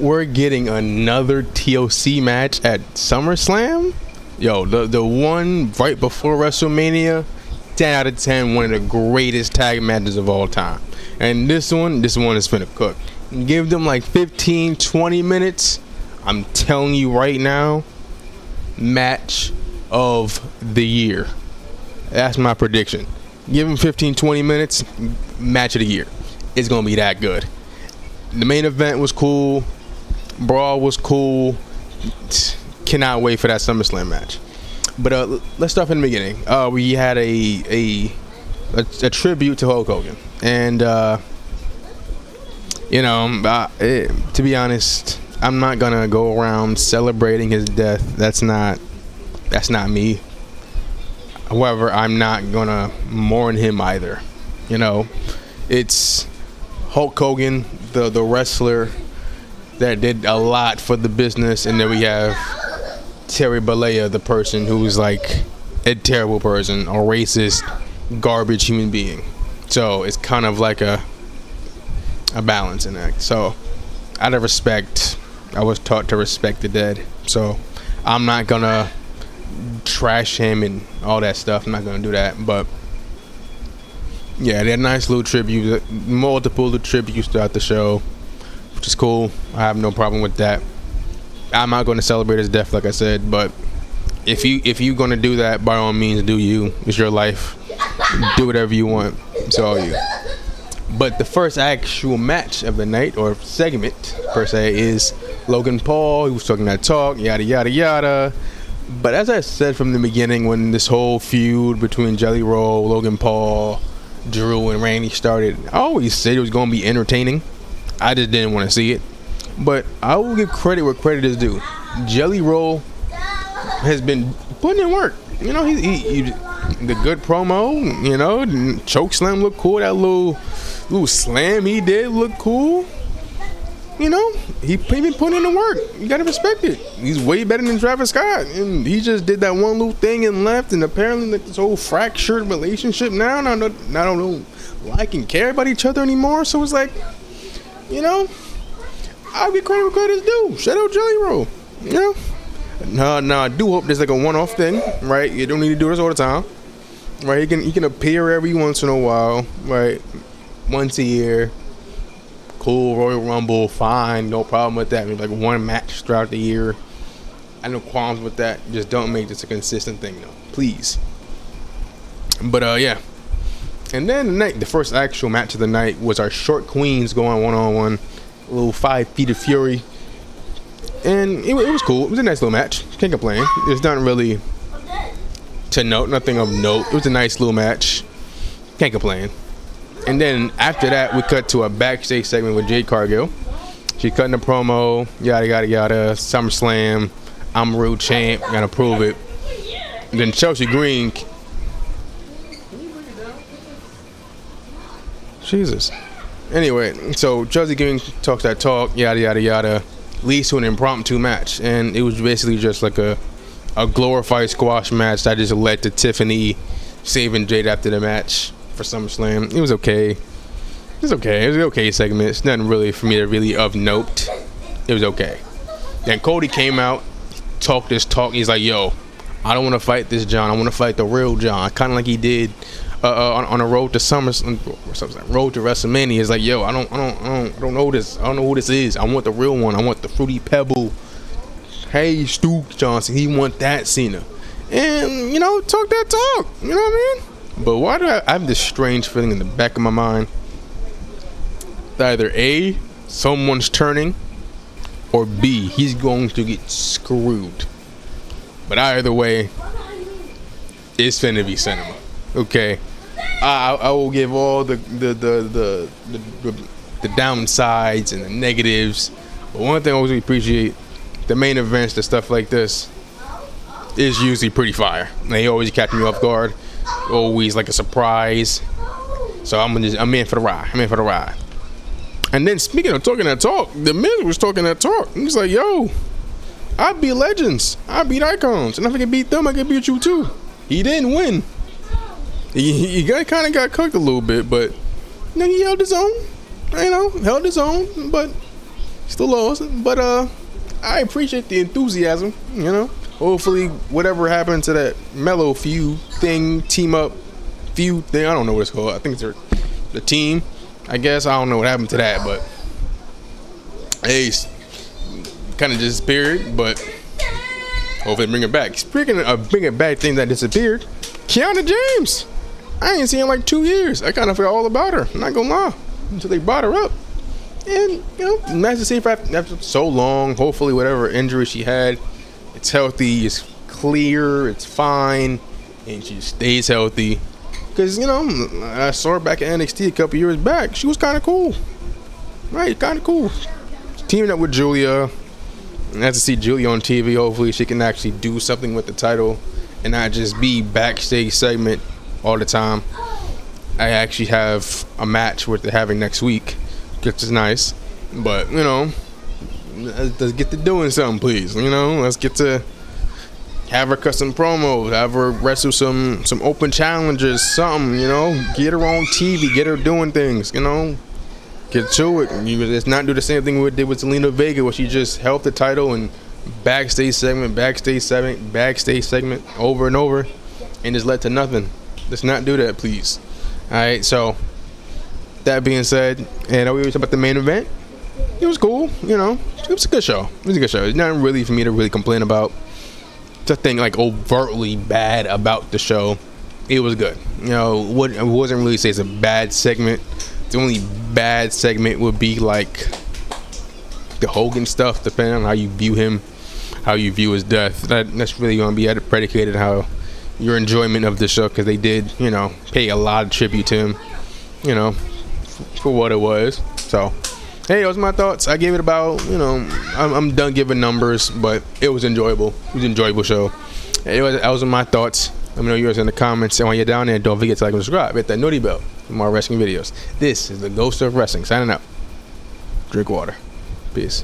we're getting another TLC match at SummerSlam. Yo, the one right before WrestleMania, 10 out of 10, one of the greatest tag matches of all time. And this one is finna cook. Give them like 15, 20 minutes. I'm telling you right now, match of the year. That's my prediction. Give them 15, 20 minutes, match of the year. It's gonna be that good. The main event was cool. Brawl was cool. Cannot wait for that SummerSlam match. But let's start from the beginning. We had a tribute to Hulk Hogan, and to be honest, I'm not gonna go around celebrating his death. That's not me. However, I'm not gonna mourn him either. It's Hulk Hogan, the wrestler that did a lot for the business, and then we have Terry Bollea, the person who's like a terrible person, a racist, garbage human being. So it's kind of like a balancing act. So out of respect, I was taught to respect the dead. So I'm not gonna trash him and all that stuff. I'm not gonna do that. But yeah, they had nice little tributes, multiple tributes throughout the show, which is cool. I have no problem with that. I'm not going to celebrate his death, like I said, but if you're going to do that, by all means, do you. It's your life. Do whatever you want. It's all you. But the first actual match of the night, or segment per se, is Logan Paul. He was talking that talk, yada yada yada. But as I said from the beginning, when this whole feud between Jelly Roll, Logan Paul, Drew, and Randy started, I always said it was going to be entertaining. I just didn't want to see it. But I will give credit where credit is due. Jelly Roll has been putting in work. He the good promo, choke slam looked cool. That little slam he did look cool. He been putting in the work. You gotta respect it. He's way better than Travis Scott, and he just did that one little thing and left. And apparently, like, this whole fractured relationship now. I don't like and care about each other anymore. So it's like, I'll give credit where credit is due. Shout out Jelly Roll. No, I do hope there's like a one-off thing, right? You don't need to do this all the time, right? He can appear every once in a while, right? Once a year. Cool, Royal Rumble, fine, no problem with that. Maybe like one match throughout the year. I have no qualms with that. Just don't make this a consistent thing, though, please. But yeah. And then the first actual match of the night was our short queens going one-on-one. A little 5 Feet of Fury. And it was cool. It was a nice little match. Can't complain. There's nothing really to note. Nothing of note. It was a nice little match. Can't complain. And then after that, we cut to a backstage segment with Jade Cargill. She cutting a promo. Yada, yada, yada. SummerSlam. I'm a real champ. Gotta prove it. And then Chelsea Green. Jesus. Anyway, so Chelsea Green talks that talk, yada, yada, yada, leads to an impromptu match. And it was basically just like a glorified squash match that just led to Tiffany saving Jade after the match for SummerSlam. It was okay. It was an okay segment. It's nothing really for me to really of note. It was okay. Then Cody came out, talked this talk. He's like, yo, I don't want to fight this John. I want to fight the real John. Kind of like he did on a road to road to WrestleMania. He's like, yo, I don't know this. I don't know who this is. I want the real one. I want the Fruity Pebble. Hey, Stu Johnson. He want that Cena. And talk that talk. You know what I mean? But why do I have this strange feeling in the back of my mind that either A, someone's turning, or B, he's going to get screwed. But either way, it's finna be cinema. Okay, I will give all the downsides and the negatives, but one thing I always appreciate, the main events, the stuff like this, is usually pretty fire. They always catch me off guard, always like a surprise. So I'm in for the ride. And then speaking of talking that talk, the Miz was talking that talk. He's like, yo, I beat legends, I beat icons, and if I can beat them, I can beat you too. He didn't win. He kind of got cooked a little bit, but he held his own. But Still lost, but I appreciate the enthusiasm. Hopefully, whatever happened to that Mellow feud thing, team up feud thing, I don't know what it's called. I think it's the team. I guess I don't know what happened to that, but hey, kind of disappeared. But hopefully, bring it back. Speaking of bringing back things that disappeared, Kiana James. I ain't seen her in like 2 years. I kind of forgot all about her. I'm not gonna lie until they brought her up. And nice to see her after so long. Hopefully, whatever injury she had, it's healthy, it's clear, it's fine, and she stays healthy. Because, I saw her back at NXT a couple years back. She was kind of cool. Right, kind of cool. Teaming up with Julia. Nice to see Julia on TV. Hopefully, she can actually do something with the title and not just be backstage segment all the time. I actually have a match with they're having next week, which is nice. But, let's get to doing something, please. Let's get to have her cut some promos, have her wrestle some open challenges, something, get her on TV, get her doing things, get to it. Let's not do the same thing we did with Zelina Vega, where she just held the title and backstage segment over and over and just led to nothing. Let's not do that, please. Alright, so that being said, and we were talking about the main event. It was cool, it was a good show. It's not really for me to really complain about. To think like overtly bad about the show. It was good. I wasn't really say it's a bad segment. The only bad segment would be like the Hogan stuff, depending on how you view him, how you view his death. That's really going to be predicated on how your enjoyment of the show, because they did, pay a lot of tribute to him, for what it was. So, hey, those are my thoughts. I gave it about, I'm done giving numbers, but it was enjoyable. It was an enjoyable show. Anyway, those are my thoughts. Let me know yours in the comments. And when you're down there, don't forget to like and subscribe. Hit that nutty bell for more wrestling videos. This is the Ghost of Wrestling signing out. Drink water. Peace.